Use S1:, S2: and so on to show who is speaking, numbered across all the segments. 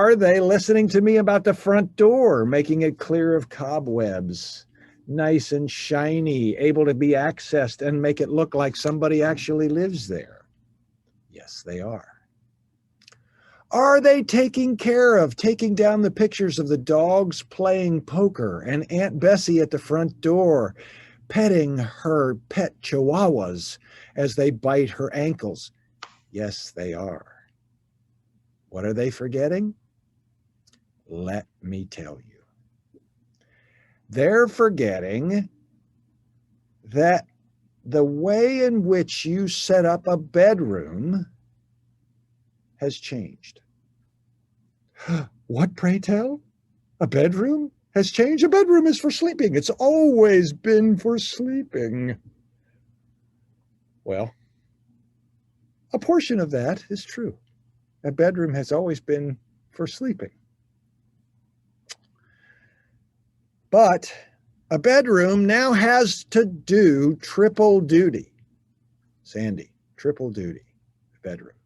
S1: Are they listening to me about the front door, making it clear of cobwebs, nice and shiny, able to be accessed and make it look like somebody actually lives there? Yes, they are. Are they taking care of taking down the pictures of the dogs playing poker and Aunt Bessie at the front door, petting her pet chihuahuas as they bite her ankles? Yes, they are. What are they forgetting? Let me tell you. They're forgetting that the way in which you set up a bedroom has changed. What, pray tell? A bedroom has changed? A bedroom is for sleeping. It's always been for sleeping. Well, a portion of that is true. A bedroom has always been for sleeping. But a bedroom now has to do triple duty. Sandy, triple duty, bedroom,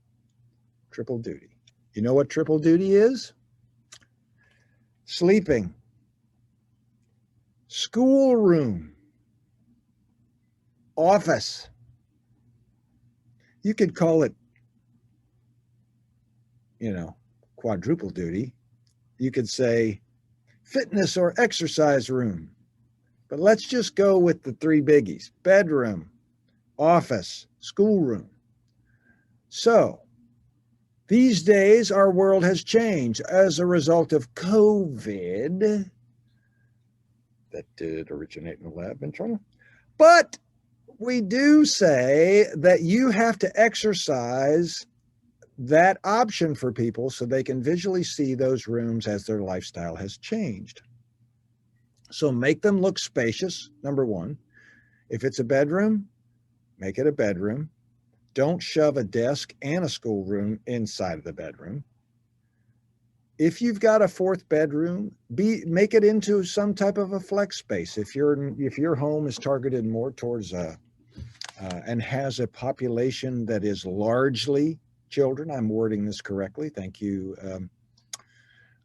S1: triple duty. You know what triple duty is? Sleeping, schoolroom, office. You could call it, quadruple duty. You could say fitness or exercise room. But let's just go with the three biggies: bedroom, office, schoolroom. So these days, our world has changed as a result of COVID. That did originate in the lab in China. But we do say that you have to exercise that option for people so they can visually see those rooms as their lifestyle has changed. So make them look spacious, number one. If it's a bedroom, make it a bedroom. Don't shove a desk and a schoolroom inside of the bedroom. If you've got a fourth bedroom, make it into some type of a flex space. If your home is targeted more towards and has a population that is largely children, I'm wording this correctly. Thank you,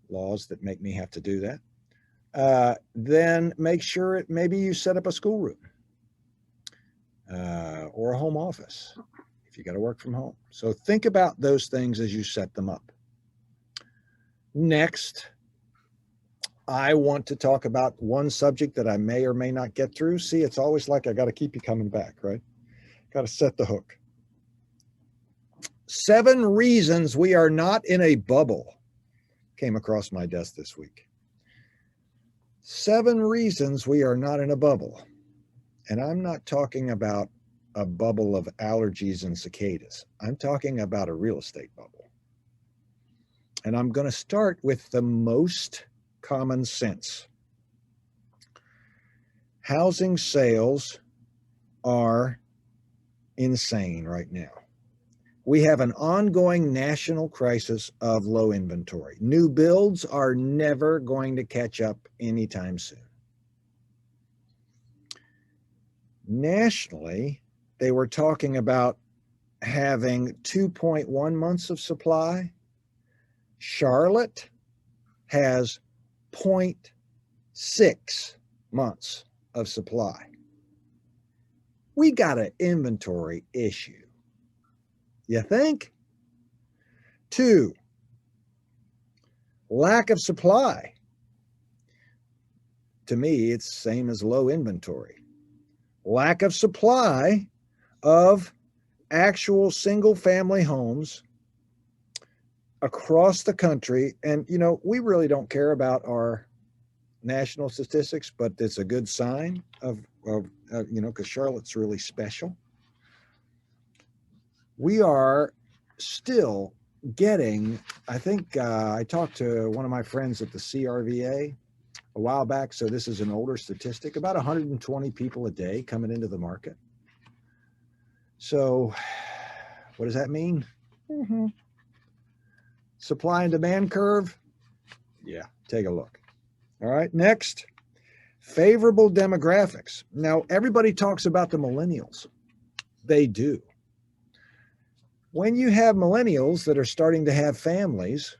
S1: laws that make me have to do that. Then make sure maybe you set up a schoolroom or a home office if you got to work from home. So think about those things as you set them up. Next, I want to talk about one subject that I may or may not get through. See, it's always like I got to keep you coming back, right? Got to set the hook. 7 reasons we are not in a bubble came across my desk this week. 7 reasons we are not in a bubble. And I'm not talking about a bubble of allergies and cicadas. I'm talking about a real estate bubble. And I'm going to start with the most common sense. Housing sales are insane right now. We have an ongoing national crisis of low inventory. New builds are never going to catch up anytime soon. Nationally, they were talking about having 2.1 months of supply. Charlotte has 0.6 months of supply. We got an inventory issue. You think? 2, lack of supply. To me, it's the same as low inventory. Lack of supply of actual single-family homes across the country. And, we really don't care about our national statistics, but it's a good sign of because Charlotte's really special. We are still getting, I think I talked to one of my friends at the CRVA a while back, so this is an older statistic, about 120 people a day coming into the market. So what does that mean? Supply and demand curve? Yeah, take a look. All right, next, favorable demographics. Now, everybody talks about the millennials. They do. When you have millennials that are starting to have families,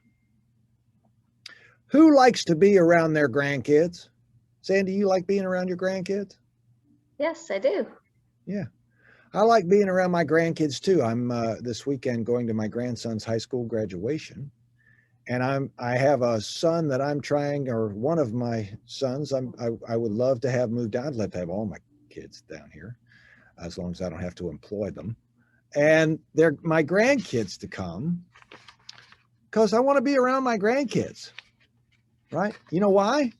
S1: Who likes to be around their grandkids? Sandy, you like being around your grandkids?
S2: Yes, I do.
S1: Yeah. I like being around my grandkids too. I'm this weekend going to my grandson's high school graduation, and I have a son that I'm trying, or one of my sons. I would love to have moved down. I'd love to have all my kids down here, as long as I don't have to employ them. And they're my grandkids to come because I want to be around my grandkids. Right? You know why?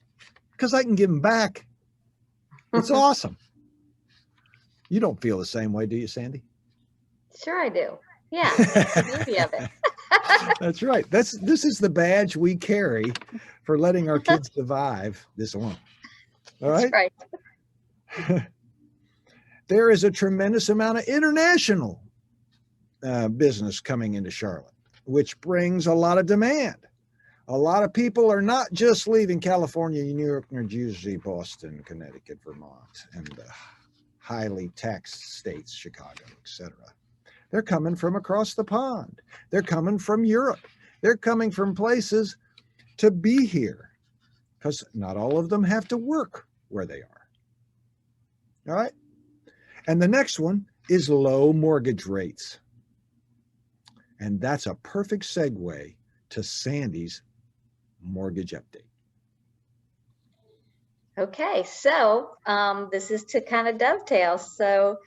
S1: Because I can give them back. It's awesome. You don't feel the same way, do you, Sandy?
S2: Sure I do. Yeah, that's the beauty of it.
S1: That's right. This is the badge we carry for letting our kids survive this long. All
S2: That's
S1: right.
S2: right.
S1: There is a tremendous amount of international business coming into Charlotte, which brings a lot of demand. A lot of people are not just leaving California, New York, New Jersey, Boston, Connecticut, Vermont, and highly taxed states, Chicago, etc. They're coming from across the pond. They're coming from Europe. They're coming from places to be here because not all of them have to work where they are. All right. And the next one is low mortgage rates. And that's a perfect segue to Sandy's mortgage update.
S2: Okay, so this is to kind of dovetail. So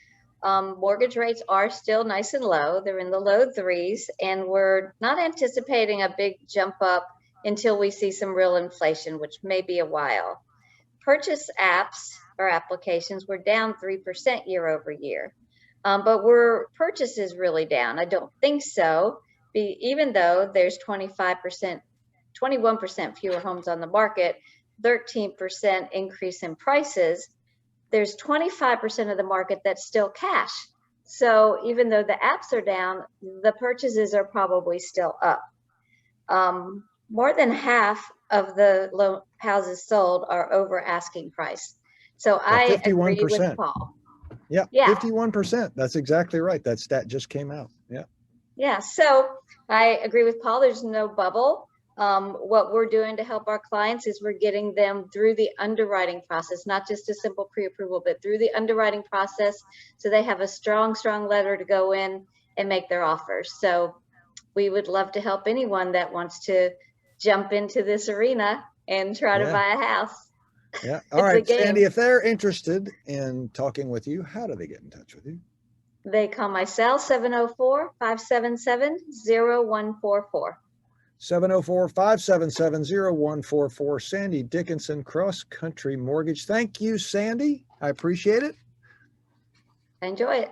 S2: mortgage rates are still nice and low. They're in the low threes, and we're not anticipating a big jump up until we see some real inflation, which may be a while. Purchase apps or applications were down 3% year over year. But were purchases really down? I don't think so, even though there's 21% fewer homes on the market, 13% increase in prices. There's 25% of the market that's still cash. So even though the apps are down, the purchases are probably still up. More than half of the houses sold are over asking price. So I agree with Paul.
S1: Yeah, 51%. That's exactly right. That stat just came out. Yeah.
S2: Yeah, so I agree with Paul. There's no bubble. What we're doing to help our clients is we're getting them through the underwriting process, not just a simple pre-approval, but through the underwriting process, so they have a strong letter to go in and make their offers. So we would love to help anyone that wants to jump into this arena and try to buy a house.
S1: Yeah. All right, Sandy, if they're interested in talking with you, how do they get in touch with you?
S2: They call my cell, 704-577-0144.
S1: 704-577-0144. Sandy Dickinson, Cross Country Mortgage. Thank you, Sandy. I appreciate it.
S2: Enjoy it.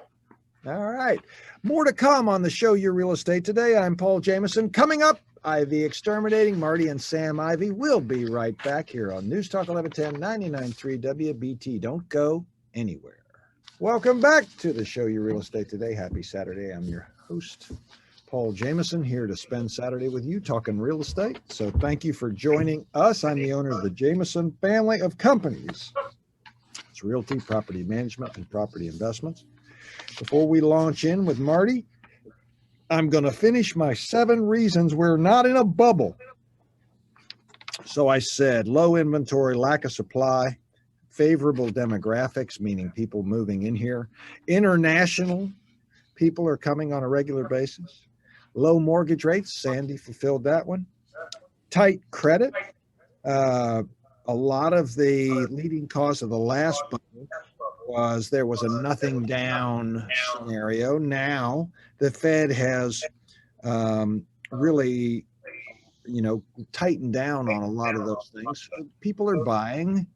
S1: All right. More to come on the show, Your Real Estate Today. I'm Paul Jameson. Coming up, Ivey Exterminating. Marty and Sam Ivey. We'll be right back here on News Talk 1110 99.3 WBT. Don't go anywhere. Welcome back to the show, Your Real Estate Today. Happy Saturday. I'm your host, Paul Jameson, here to spend Saturday with you talking real estate. So thank you for joining us. I'm the owner of the Jameson family of companies. It's realty, property management, and property investments. Before we launch in with Marty, I'm going to finish my 7 reasons we're not in a bubble. So I said low inventory, lack of supply, favorable demographics, meaning people moving in here, international people are coming on a regular basis, low mortgage rates, Sandy fulfilled that one, tight credit. A lot of the leading cause of the last bubble was there was a nothing down scenario. Now the Fed has really, tightened down on a lot of those things. People are buying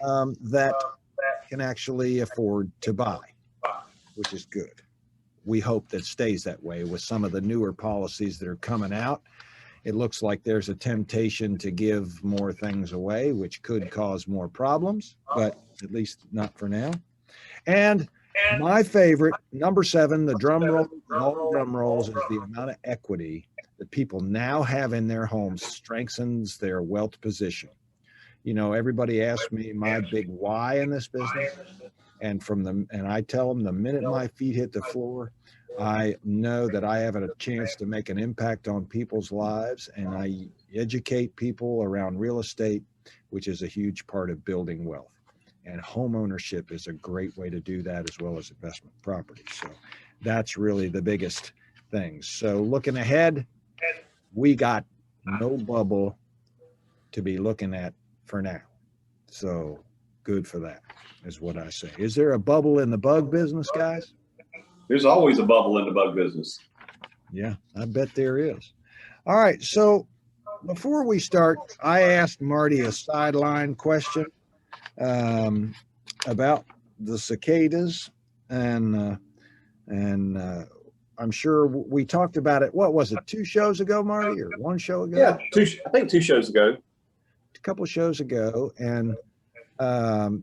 S1: that can actually afford to buy, which is good. We hope that stays that way with some of the newer policies that are coming out. It looks like there's a temptation to give more things away, which could cause more problems, but at least not for now. And my favorite, number 7, the drum roll, all drum rolls, is the amount of equity that people now have in their homes strengthens their wealth position. Everybody asks me my big why in this business. And I tell them the minute my feet hit the floor, I know that I have a chance to make an impact on people's lives. And educate people around real estate, which is a huge part of building wealth. And home ownership is a great way to do that, as well as investment property. So that's really the biggest thing. So looking ahead, we got no bubble to be looking at for now. So good for that, is what I say. Is there a bubble in the bug business, guys?
S3: There's always a bubble in the bug business.
S1: Yeah, I bet there is. All right. So before we start, I asked Marty a sideline question about the cicadas, and I'm sure we talked about it. What was it? 2 shows ago, Marty, or 1 show ago?
S3: Yeah, I think 2 shows ago.
S1: A couple shows ago, and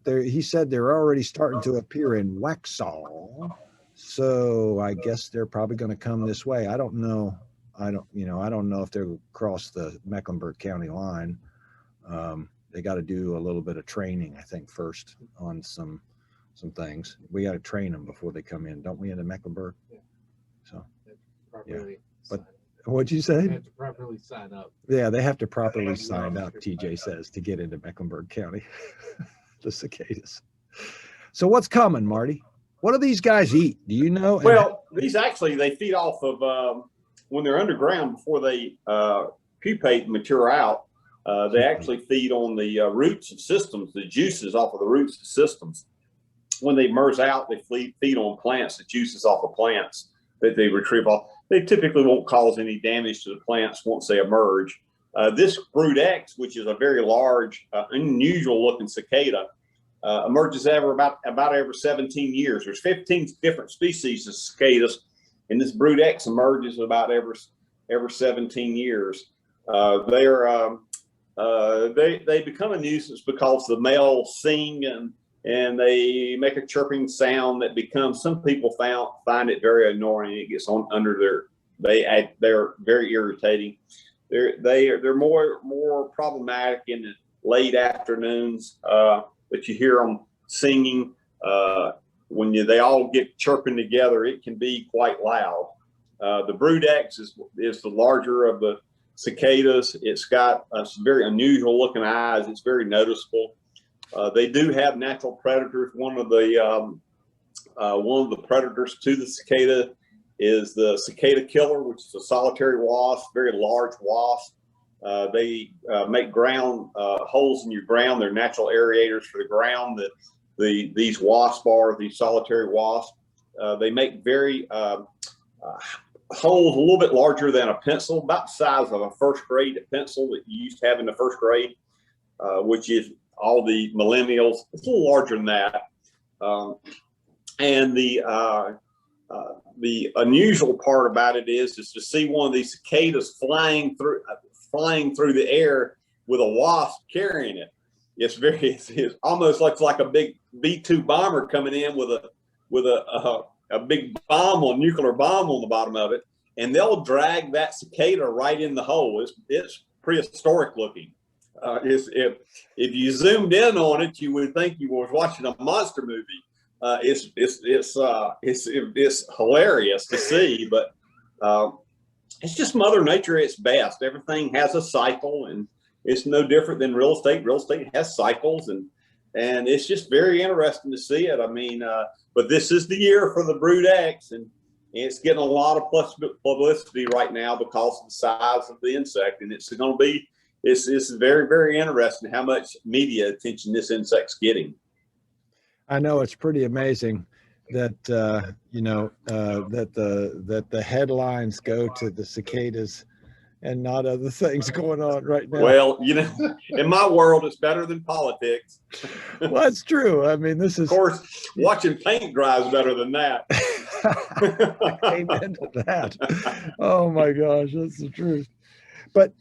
S1: he said they're already starting to appear in Waxhaw. So I guess they're probably going to come this way. I don't know. I don't know if they'll cross the Mecklenburg County line. They got to do a little bit of training, I think, first on some things. We got to train them before they come in, don't we, into Mecklenburg?
S4: Yeah.
S1: So,
S4: yeah.
S1: But what'd you say?
S4: They have to properly sign up.
S1: Yeah, they have to properly sign up, TJ says, to get into Mecklenburg County, the cicadas. So what's coming, Marty? What do these guys eat? Do you know?
S3: Well, these actually, they feed off of, when they're underground before they pupate and mature out, they actually feed on the roots of systems, the juices off of the roots of systems. When they emerge out, they feed on plants, the juices off of plants that they retrieve off. They typically won't cause any damage to the plants once they emerge. This brood X, which is a very large, unusual looking cicada, emerges about every 17 years. There's 15 different species of cicadas, and this brood X emerges about every 17 years. They become a nuisance because the males sing and they make a chirping sound that becomes, some people find it very annoying. It gets on under they're very irritating. They're more problematic in the late afternoons, but you hear them singing. When they all get chirping together, it can be quite loud. The brood X is the larger of the cicadas. It's got some very unusual looking eyes. It's very noticeable. They do have natural predators. One of the predators to the cicada is the cicada killer, which is a solitary wasp, very large wasp. They make ground holes in your ground. They're natural aerators for the ground. These wasps are these solitary wasps. They make very holes a little bit larger than a pencil, about the size of a first grade pencil that you used to have in the first grade, which is all the millennials. It's a little larger than that. And the unusual part about it is to see one of these cicadas flying through the air with a wasp carrying it. It almost looks like a big B-2 bomber coming in with a big nuclear bomb on the bottom of it, and they'll drag that cicada right in the hole. It's prehistoric looking. If you zoomed in on it, you would think you were watching a monster movie. It's hilarious to see, but it's just Mother Nature at its best. Everything has a cycle, and it's no different than real estate. Real estate has cycles, and it's just very interesting to see it. I mean, but this is the year for the brood X, and it's getting a lot of publicity right now because of the size of the insect, and it's going to be. It's very, very interesting how much media attention this insect's getting.
S1: I know it's pretty amazing that that the headlines go to the cicadas and not other things going on right now.
S3: Well, in my world, it's better than politics.
S1: Well, that's true. I mean, this is,
S3: of course, watching paint dry is better than that.
S1: Amen to that. Oh my gosh, that's the truth. But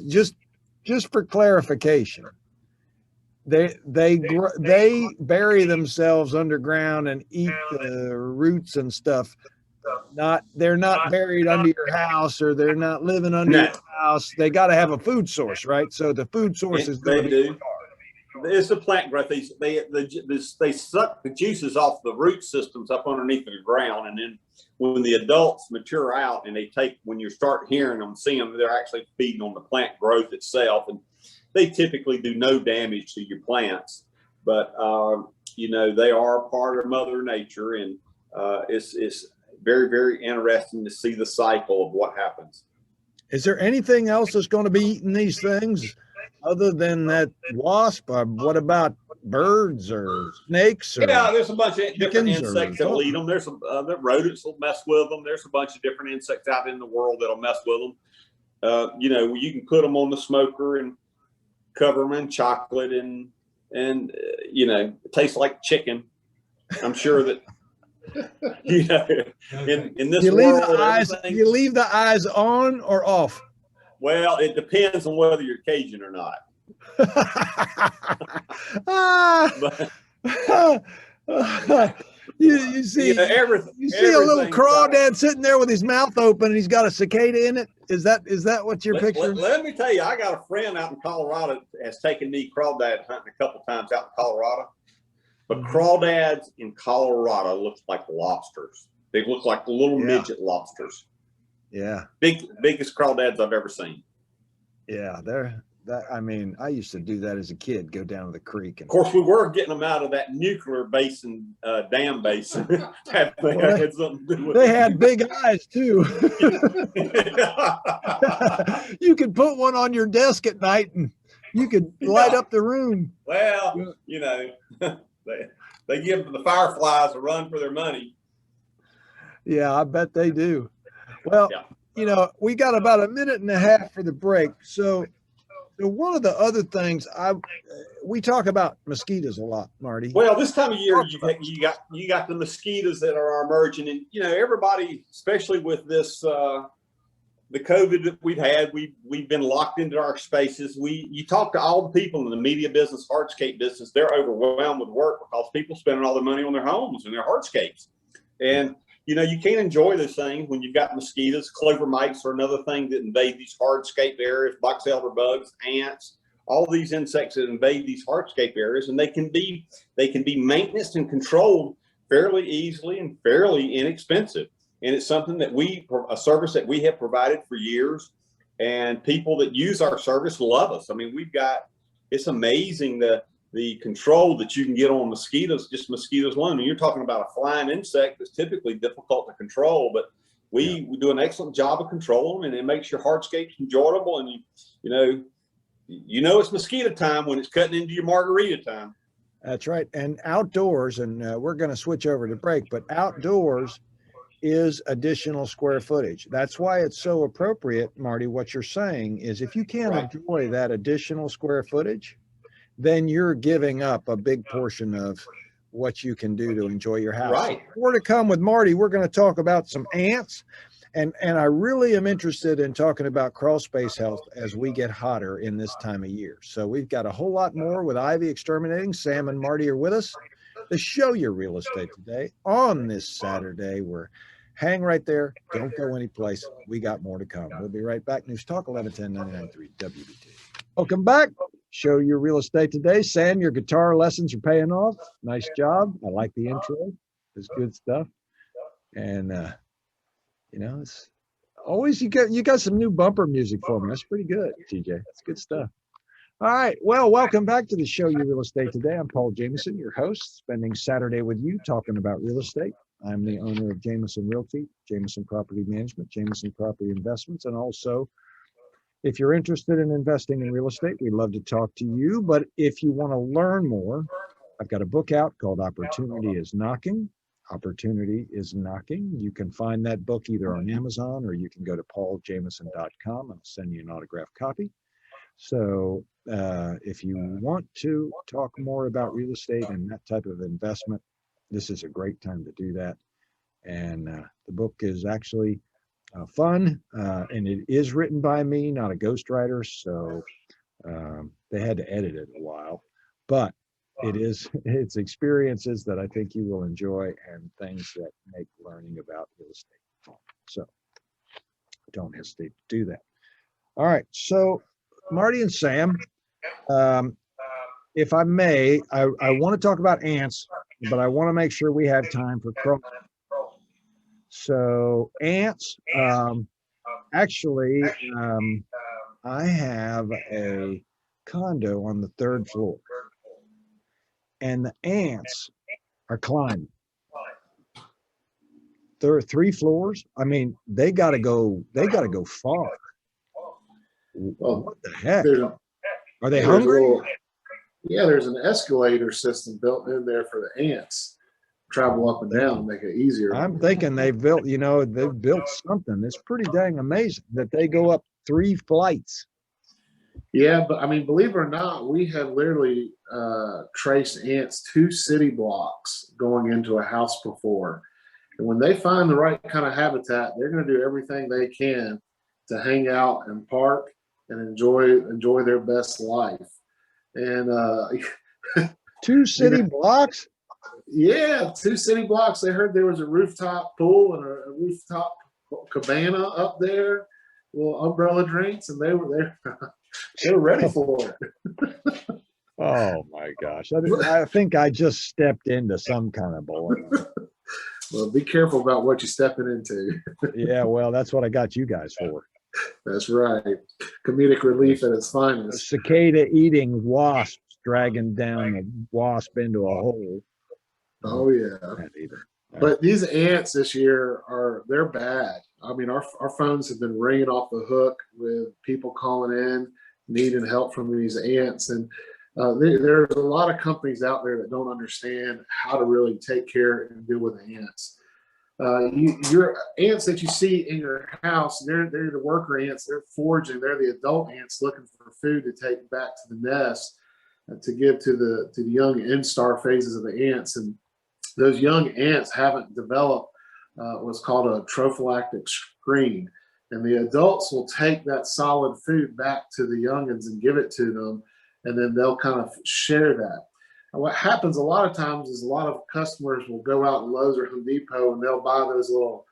S1: just for clarification, they bury themselves underground and eat the roots and stuff. They're not buried under your house, or they're not living under your house. They got to have a food source, right? So the food source is going to be
S3: it's the plant growth. They suck the juices off the root systems up underneath the ground, and then when the adults mature out and when you start hearing them, seeing them, they're actually feeding on the plant growth itself, and they typically do no damage to your plants. But they are part of Mother Nature, and it's very, very interesting to see the cycle of what happens.
S1: Is there anything else that's going to be eating these things other than that wasp? What about birds or snakes? Or
S3: yeah, there's a bunch of different insects that'll eat them. There's some the rodents will mess with them. There's a bunch of different insects out in the world that'll mess with them. You can put them on the smoker and cover them in chocolate, and it tastes like chicken. I'm sure that in this world,
S1: you leave the eyes on or off.
S3: Well, it depends on whether you're Cajun or not.
S1: You see a little crawdad sitting there with his mouth open and he's got a cicada in it. Is that what you're picturing?
S3: Let me tell you, I got a friend out in Colorado that has taken me crawdad hunting a couple times out in Colorado. But crawdads in Colorado look like lobsters. They look like little midget lobsters.
S1: Yeah.
S3: Biggest crawdads I've ever seen.
S1: Yeah, I used to do that as a kid, go down to the creek.
S3: Of course, we were getting them out of that nuclear basin, dam basin.
S1: They had big eyes too. You could put one on your desk at night and you could light up the room.
S3: Well, they give the fireflies a run for their money.
S1: Yeah, I bet they do. Well, we got about a minute and a half for the break. So one of the other things we talk about mosquitoes a lot, Marty.
S3: Well, this time of year you got the mosquitoes that are emerging, and everybody, especially with this the COVID that we've been locked into our spaces. You talk to all the people in the media business, hardscape business, they're overwhelmed with work because people spending all their money on their homes and their hardscapes. And, you can't enjoy those things when you've got mosquitoes. Clover mites are another thing that invade these hardscape areas, box elder bugs, ants, all these insects that invade these hardscape areas. And they can be maintenance and controlled fairly easily and fairly inexpensive. And it's something that a service that we have provided for years, and people that use our service love us. I mean, it's amazing the control that you can get on mosquitoes, just mosquitoes alone. And you're talking about a flying insect that's typically difficult to control, but we do an excellent job of controlling them, and it makes your hardscapes enjoyable. And it's mosquito time when it's cutting into your margarita time.
S1: That's right. And outdoors, and we're going to switch over to break, but outdoors is additional square footage. That's why it's so appropriate, Marty. What you're saying is if you can't enjoy that additional square footage, then you're giving up a big portion of what you can do to enjoy your house.
S3: Right.
S1: More to come with Marty. We're going to talk about some ants, and I really am interested in talking about crawl space health as we get hotter in this time of year. So we've got a whole lot more with Ivey Exterminating. Sam and Marty are with us to show you real estate today on this Saturday. Hang right there. Don't go anyplace. We got more to come. We'll be right back. News Talk 1110 99.3 WBT. Welcome back. Show your real estate today. Sam, your guitar lessons are paying off. Nice job. I like the intro. It's good stuff. And it's always you got some new bumper music for me. That's pretty good, TJ. That's good stuff. All right. Well, welcome back to the Show You Real Estate Today. I'm Paul Jameson, your host, spending Saturday with you talking about real estate. I'm the owner of Jameson Realty, Jameson Property Management, Jameson Property Investments, and also, if you're interested in investing in real estate, we'd love to talk to you. But if you want to learn more, I've got a book out called Opportunity is Knocking. Opportunity is Knocking. You can find that book either on Amazon or you can go to pauljameson.com. I'll send you an autographed copy. So if you want to talk more about real estate and that type of investment, this is a great time to do that. And the book is actually fun, and it is written by me, not a ghostwriter, so they had to edit it a while, but it's experiences that I think you will enjoy and things that make learning about real estate fun. So don't hesitate to do that. All right, so Marty and Sam, if I may, I want to talk about ants, but I want to make sure we have time for crow. So ants, actually, I have a condo on the 3rd floor, and the ants are climbing. There are 3 floors. I mean, they got to go far.
S5: Well,
S1: What the heck? Are they
S5: there's a
S1: hungry?
S5: yeah, there's an escalator system built in there for the ants. Travel up and down, make it easier.
S1: I'm thinking they've built something. It's pretty dang amazing that they go up 3 flights.
S5: Yeah, but I mean, believe it or not, we have literally traced ants 2 city blocks going into a house before. And when they find the right kind of habitat, they're going to do everything they can to hang out and park and enjoy their best life. And
S1: 2 city blocks?
S5: yeah, 2 city blocks. They heard there was a rooftop pool and a rooftop cabana up there, little umbrella drinks, and they were there. They were ready for it.
S1: Oh my gosh. I think I just stepped into some kind of balloon.
S5: Well, be careful about what you're stepping into.
S1: Yeah, well, that's what I got you guys for.
S5: That's right. Comedic relief at its
S1: A
S5: finest.
S1: cicada eating wasps dragging down a wasp into a hole.
S5: Oh yeah.
S1: Can't either.
S5: But these ants this year they're bad. I mean, our phones have been ringing off the hook with people calling in needing help from these ants, and there's a lot of companies out there that don't understand how to really take care and deal with ants. Your ants that you see in your house, they're the worker ants. They're foraging. They're the adult ants looking for food to take back to the nest to give to the young instar phases of the ants. And those young ants haven't developed what's called a trophylactic screen. And the adults will take that solid food back to the youngins and give it to them, and then they'll kind of share that. And what happens a lot of times is a lot of customers will go out in Lowe's or Home Depot and they'll buy those little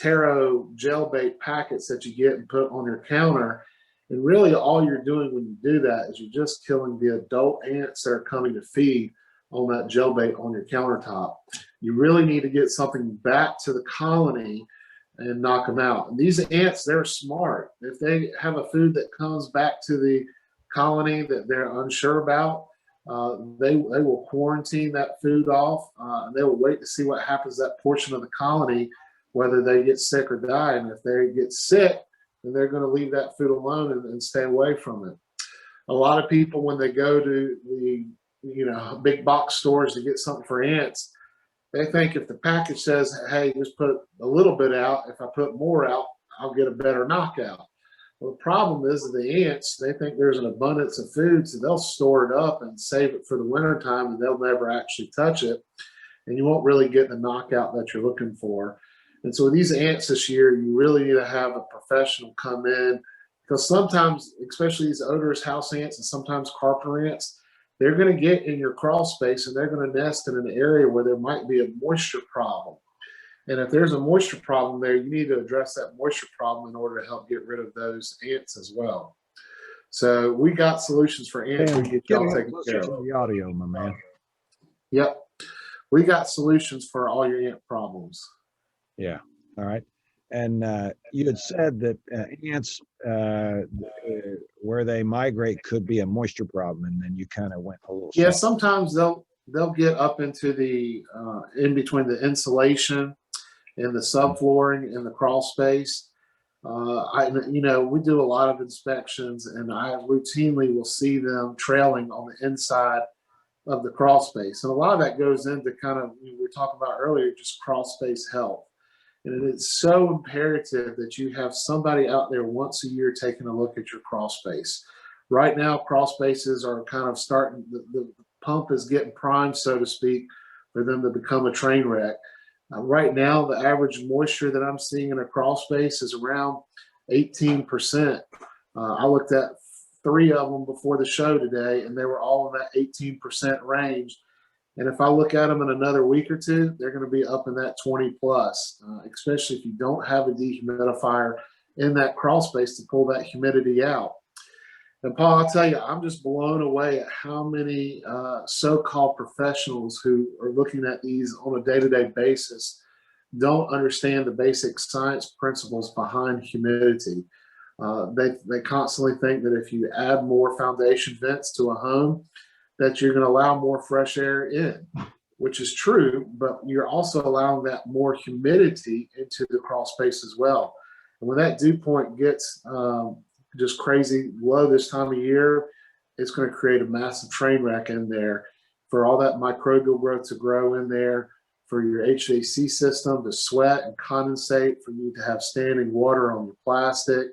S5: taro gel bait packets that you get and put on your counter. And really all you're doing when you do that is you're just killing the adult ants that are coming to feed on that gel bait on your countertop. You really need to get something back to the colony and knock them out. And these ants, they're smart. If they have a food that comes back to the colony that they're unsure about, they will quarantine that food off. And they will wait to see what happens to that portion of the colony, whether they get sick or die. And if they get sick, then they're going to leave that food alone and stay away from it. A lot of people, when they go to the big box stores to get something for ants, they think if the package says, hey, just put a little bit out, if I put more out, I'll get a better knockout. Well, the problem is that the ants, they think there's an abundance of food, so they'll store it up and save it for the winter time, and they'll never actually touch it. And you won't really get the knockout that you're looking for. And so with these ants this year, you really need to have a professional come in, because sometimes, especially these odorous house ants and sometimes carpenter ants, they're going to get in your crawl space and they're going to nest in an area where there might be a moisture problem. And if there's a moisture problem there, you need to address that moisture problem in order to help get rid of those ants as well. So we got solutions for ants. We get y'all taken care of.
S1: The audio, my man.
S5: Yep. We got solutions for all your ant problems.
S1: Yeah. All right. And you had said that ants, where they migrate, could be a moisture problem, and then you kind of went a little.
S5: Yeah, sometimes they'll get up into the in between the insulation and the subflooring and the crawl space. We do a lot of inspections, and I routinely will see them trailing on the inside of the crawl space, and a lot of that goes into kind of we were talking about earlier, just crawl space health. And it's so imperative that you have somebody out there once a year taking a look at your crawl space. Right now, crawl spaces are kind of starting, the pump is getting primed, so to speak, for them to become a train wreck. Right now, the average moisture that I'm seeing in a crawl space is around 18%. I looked at 3 of them before the show today, and they were all in that 18% range. And if I look at them in another week or two, they're going to be up in that 20 plus, especially if you don't have a dehumidifier in that crawl space to pull that humidity out. And Paul, I'll tell you, I'm just blown away at how many so-called professionals who are looking at these on a day-to-day basis don't understand the basic science principles behind humidity. They constantly think that if you add more foundation vents to a home, that you're going to allow more fresh air in, which is true, but you're also allowing that more humidity into the crawl space as well. And when that dew point gets just crazy low this time of year, it's going to create a massive train wreck in there for all that microbial growth to grow in there, for your HVAC system to sweat and condensate, for you to have standing water on your plastic,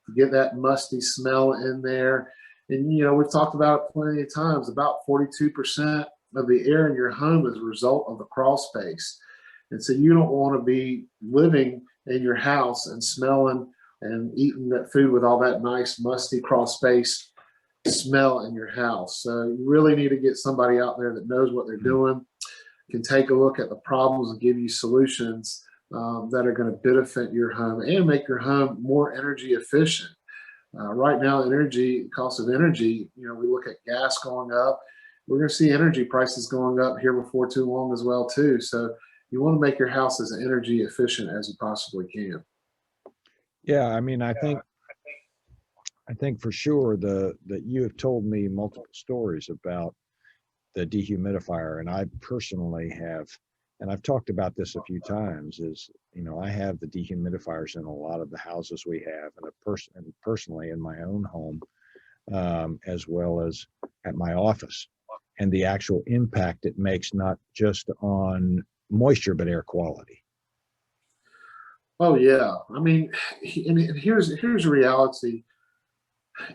S5: to get that musty smell in there. And, you know, we've talked about it plenty of times, about 42% of the air in your home is a result of the crawl space. And so you don't want to be living in your house and smelling and eating that food with all that nice musty crawl space smell in your house. So you really need to get somebody out there that knows what they're doing, can take a look at the problems and give you solutions that are going to benefit your home and make your home more energy efficient. Right now, cost of energy, you know, we look at gas going up. We're going to see energy prices going up here before too long as well, too. So you want to make your house as energy efficient as you possibly can.
S1: Yeah, I mean, I think for sure that you have told me multiple stories about the dehumidifier, and I personally have, and I've talked about this a few times, is, you know, I have the dehumidifiers in a lot of the houses we have, and personally in my own home, as well as at my office, and the actual impact it makes, not just on moisture, but air quality.
S5: Oh yeah, I mean, and here's a reality.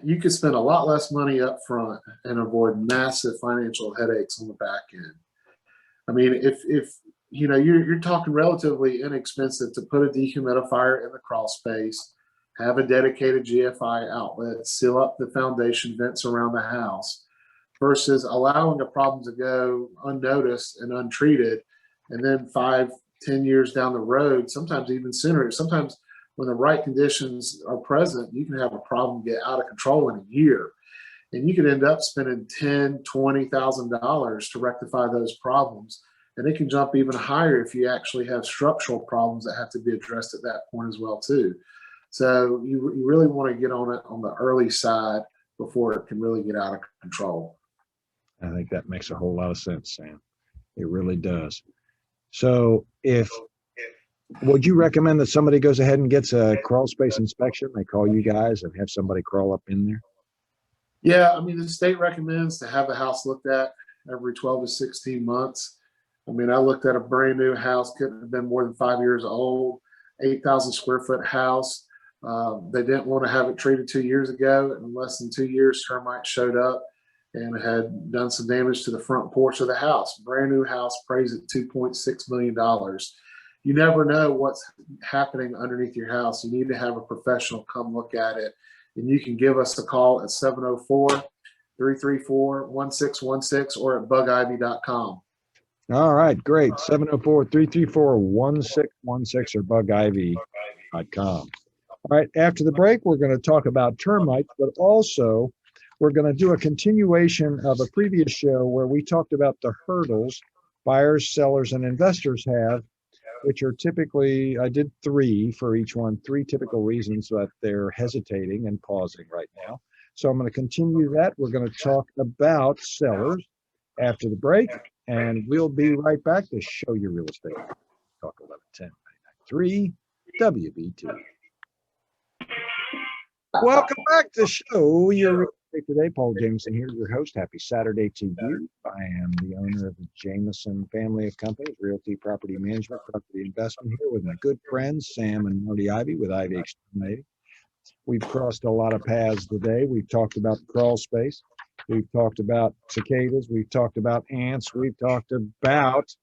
S5: You could spend a lot less money up front and avoid massive financial headaches on the back end. I mean, if you know, you're talking relatively inexpensive to put a dehumidifier in the crawl space, have a dedicated GFI outlet, seal up the foundation vents around the house, versus allowing a problem to go unnoticed and untreated, and then 5-10 years down the road, sometimes even sooner, sometimes when the right conditions are present, you can have a problem get out of control in a year. And you could end up spending $10,000, $20,000 to rectify those problems. And it can jump even higher if you actually have structural problems that have to be addressed at that point as well, too. So you really want to get on it on the early side before it can really get out of control.
S1: I think that makes a whole lot of sense, Sam. It really does. So would you recommend that somebody goes ahead and gets a crawl space inspection? They call you guys and have somebody crawl up in there?
S5: Yeah, I mean, the state recommends to have the house looked at every 12 to 16 months. I mean, I looked at a brand new house, couldn't have been more than 5 years old, 8,000 square foot house. They didn't want to have it treated 2 years ago. In less than 2 years, termites showed up and had done some damage to the front porch of the house. Brand new house, appraised at $2.6 million. You never know what's happening underneath your house. You need to have a professional come look at it. And you can give us a call at 704-334-1616 or at bugivey.com.
S1: All right, great. 704-334-1616 or bugivey.com. All right, after the break, we're going to talk about termites, but also we're going to do a continuation of a previous show where we talked about the hurdles buyers, sellers, and investors have, which are typically, I did 3 for each one, 3 typical reasons that they're hesitating and pausing right now. So I'm going to continue that. We're going to talk about sellers after the break, and we'll be right back to Show Your Real Estate. Talk 1110 WBT. Welcome back to Show Your Real Estate today. Paul Jameson here, your host. Happy Saturday to you. I am the owner of the Jameson family of companies, realty, property management, property investment, here with my good friends, Sam and Marty Ivey with Ivey Exterminating. We've crossed a lot of paths today. We've talked about the crawl space. We've talked about cicadas. We've talked about ants. We've talked about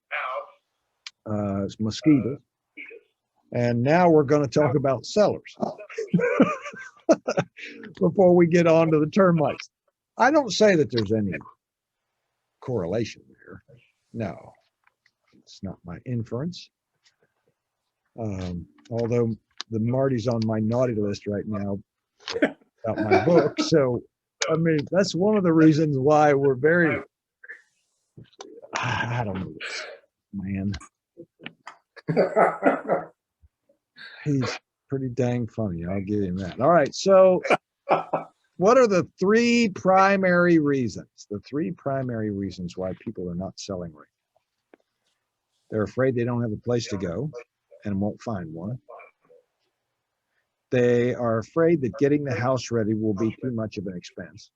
S1: mosquitoes. And now we're going to talk about sellers before we get on to the termites. I don't say that there's any correlation there. No, it's not my inference. Although the Marty's on my naughty list right now about my book. So I mean, that's one of the reasons why we're very, I don't know, man. He's pretty dang funny. I'll give him that. All right. So what are the three primary reasons? The three primary reasons why people are not selling right now. They're afraid they don't have a place to go and won't find one. They are afraid that getting the house ready will be too much of an expense.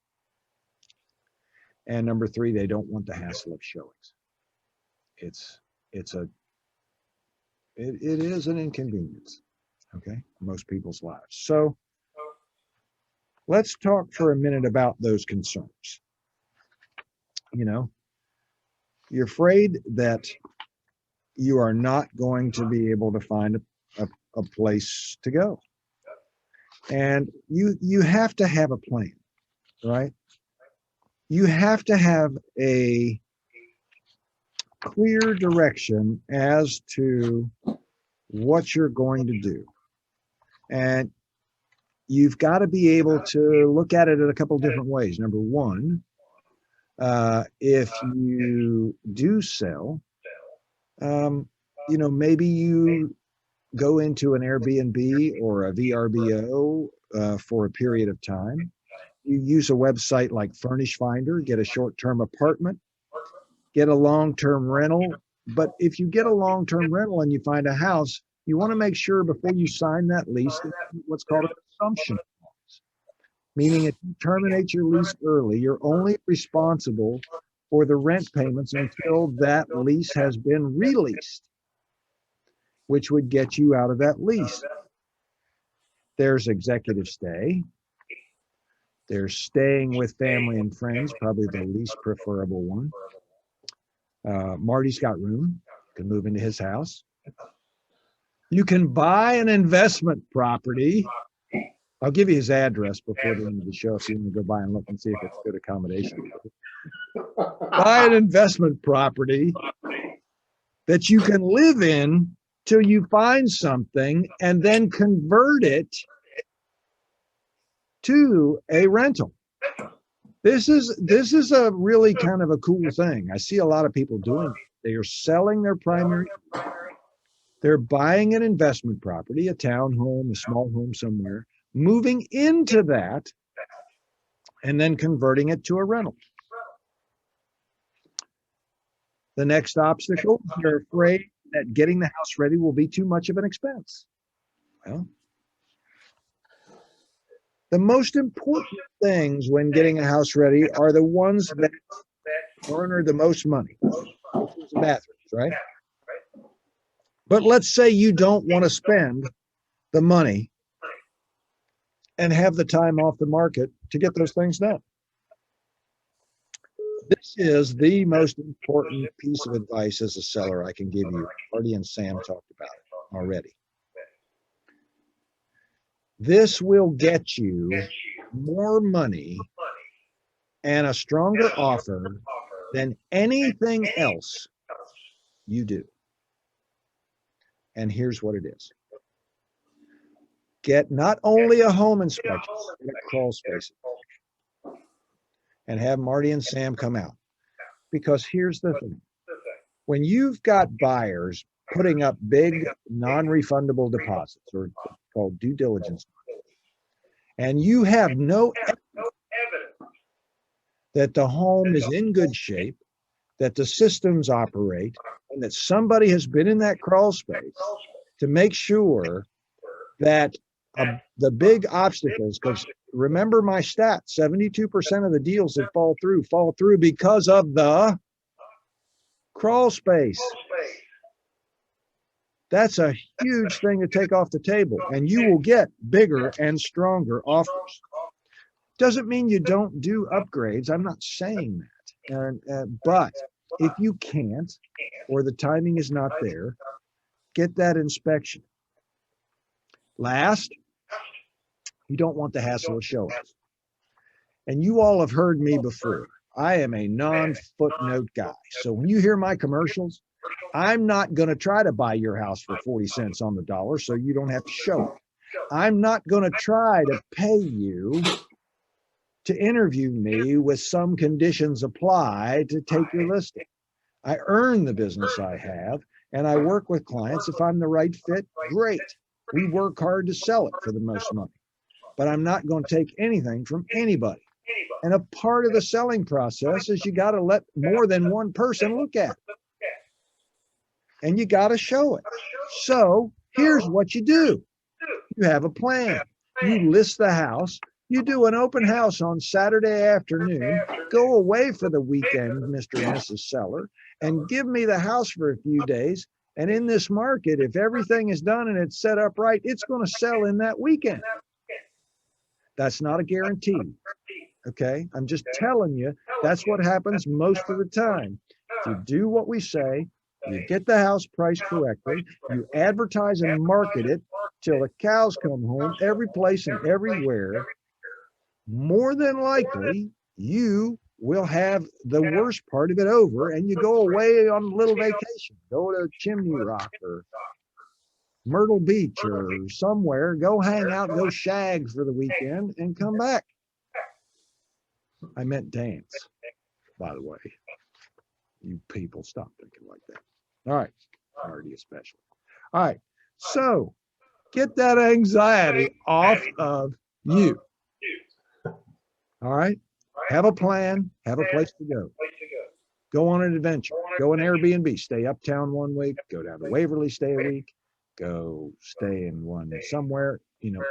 S1: And number three, they don't want the hassle of showings. It is an inconvenience, okay, most people's lives. So let's talk for a minute about those concerns. You know, you're afraid that you are not going to be able to find a place to go. And you have to have a plan, right? You have to have a clear direction as to what you're going to do. And you've got to be able to look at it in a couple of different ways. Number one, if you do sell, you know, maybe you go into an Airbnb or a VRBO for a period of time. You use a website like Furnish Finder, get a short-term apartment, get a long-term rental. But if you get a long-term rental and you find a house, you want to make sure before you sign that lease, that what's called an assumption clause. Meaning if you terminate your lease early, you're only responsible for the rent payments until that lease has been released, which would get you out of that lease. There's executive stay. There's staying with family and friends, probably the least preferable one. Marty's got room, can move into his house. You can buy an investment property. I'll give you his address before the end of the show if you want to go by and look and see if it's good accommodation. Buy an investment property that you can live in till you find something and then convert it to a rental. This is a really kind of a cool thing. I see a lot of people doing it. They are selling their primary. They're buying an investment property, a townhome, a small home somewhere, moving into that, and then converting it to a rental. The next obstacle, they're afraid that getting the house ready will be too much of an expense. Well, the most important things when getting a house ready are the ones that garner the most money, which is the bathrooms, right? But let's say you don't want to spend the money and have the time off the market to get those things done. This is the most important piece of advice as a seller I can give you. Marty and Sam talked about it already. This will get you more money and a stronger offer than anything else you do. And here's what it is. Get not only a home inspection, but a crawl space. And have Marty and Sam come out. Because here's the thing. When you've got buyers putting up big non-refundable deposits, or called due diligence, and you have no evidence that the home is in good shape, that the systems operate, and that somebody has been in that crawl space to make sure that the big obstacles, because remember my stat, 72% of the deals that fall through because of the crawl space. That's a huge thing to take off the table, and you will get bigger and stronger offers. Doesn't mean you don't do upgrades. I'm not saying that. But if you can't, or the timing is not there, get that inspection. Last, you don't want the hassle of showings. And you all have heard me before. I am a non-footnote guy. So when you hear my commercials, I'm not going to try to buy your house for 40 cents on the dollar so you don't have to show it. I'm not going to try to pay you to interview me with some conditions apply to take your listing. I earn the business I have, and I work with clients. If I'm the right fit, great. We work hard to sell it for the most money, but I'm not going to take anything from anybody. And a part of the selling process is you got to let more than one person look at it. And you got to show it. So here's what you do. You have a plan. You list the house. You do an open house on Saturday afternoon. Go away for the weekend, Mr. and Mrs. Seller, and give me the house for a few days. And in this market, if everything is done and it's set up right, it's going to sell in that weekend. That's not a guarantee. Okay. I'm just telling you, that's what happens most of the time. If you do what we say, you get the house priced correctly, you advertise and market it till the cows come home, every place and everywhere, more than likely you will have the worst part of it over and you go away on a little vacation, go to Chimney Rock or Myrtle Beach or somewhere, go hang out, go shag for the weekend and come back. I meant dance, by the way. You people stop thinking like that. All right, Marty especially. All right, so get that anxiety off of you. All right, have a plan, have a place to go. Go on an adventure, go on Airbnb, stay uptown 1 week, go down to Waverly, stay a week, go stay in one somewhere,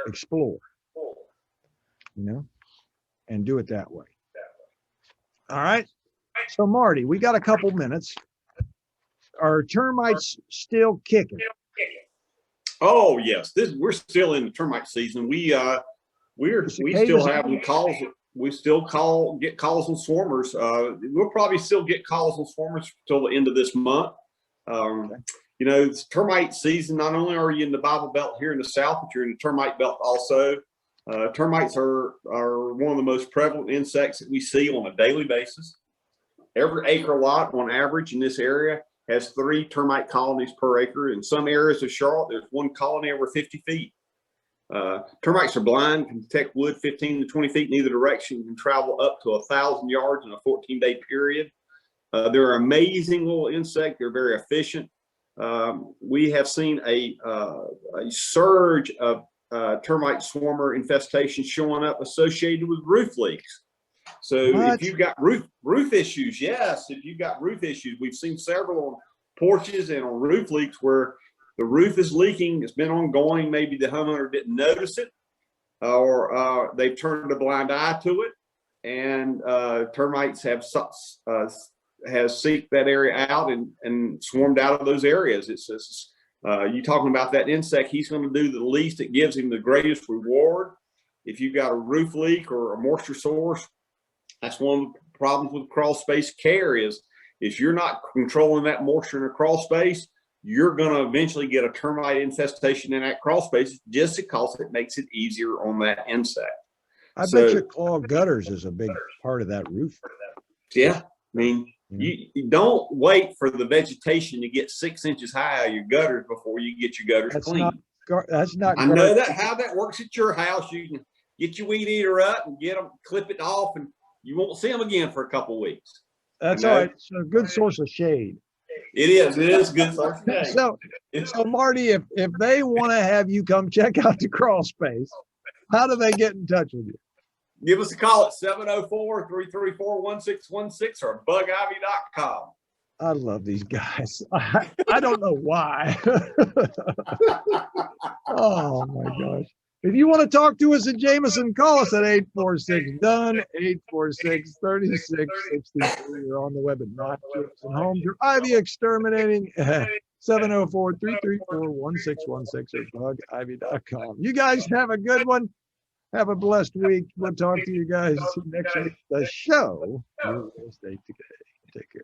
S1: explore, and do it that way. All right. So Marty, we got a couple minutes. Are termites still kicking?
S3: Oh yes, we're still in the termite season. We still have calls. We still get calls on swarmers. We'll probably still get calls on swarmers till the end of this month. Okay. It's termite season. Not only are you in the Bible Belt here in the South, but you're in the termite belt also. Termites are one of the most prevalent insects that we see on a daily basis. Every acre lot on average in this area has 3 termite colonies per acre. In some areas of Charlotte, there's 1 colony every 50 feet. Termites are blind, can detect wood 15 to 20 feet in either direction, can travel up to 1,000 yards in a 14-day period. They're an amazing little insect. They're very efficient. We have seen a surge of termite swarmer infestation showing up associated with roof leaks. So if you've got roof issues, yes, if you've got roof issues, we've seen several on porches and on roof leaks where the roof is leaking. It's been ongoing. Maybe the homeowner didn't notice it, or they've turned a blind eye to it, and termites have seeked that area out and swarmed out of those areas. It says, you talking about that insect, he's going to do the least. It gives him the greatest reward. If you've got a roof leak or a moisture source, that's one of the problems with crawl space care is if you're not controlling that moisture in a crawl space, you're going to eventually get a termite infestation in that crawl space just because it makes it easier on that insect.
S1: I bet you clogged gutters is a big part of that roof.
S3: Yeah. I mean, you don't wait for the vegetation to get 6 inches high out of your gutters before you get your gutters clean.
S1: That's not.
S3: I know how that works at your house. You can get your weed eater up and clip it off, and you won't see them again for a couple of weeks.
S1: That's all right. It's a good source of shade.
S3: It is a good source of shade.
S1: So Marty, if they want to have you come check out the crawl space, how do they get in touch with you?
S3: Give us a call at 704-334-1616 or bugivey.com.
S1: I love these guys. I don't know why. Oh my gosh. If you want to talk to us at Jameson, call us at 846-DONE, 846-3663. You're on the web at Not Jameson Homes or Ivey Exterminating at 704-334-1616 or bugivey.com. You guys have a good one. Have a blessed week. We'll talk to you guys next week. The show, Real Estate Today. Take care.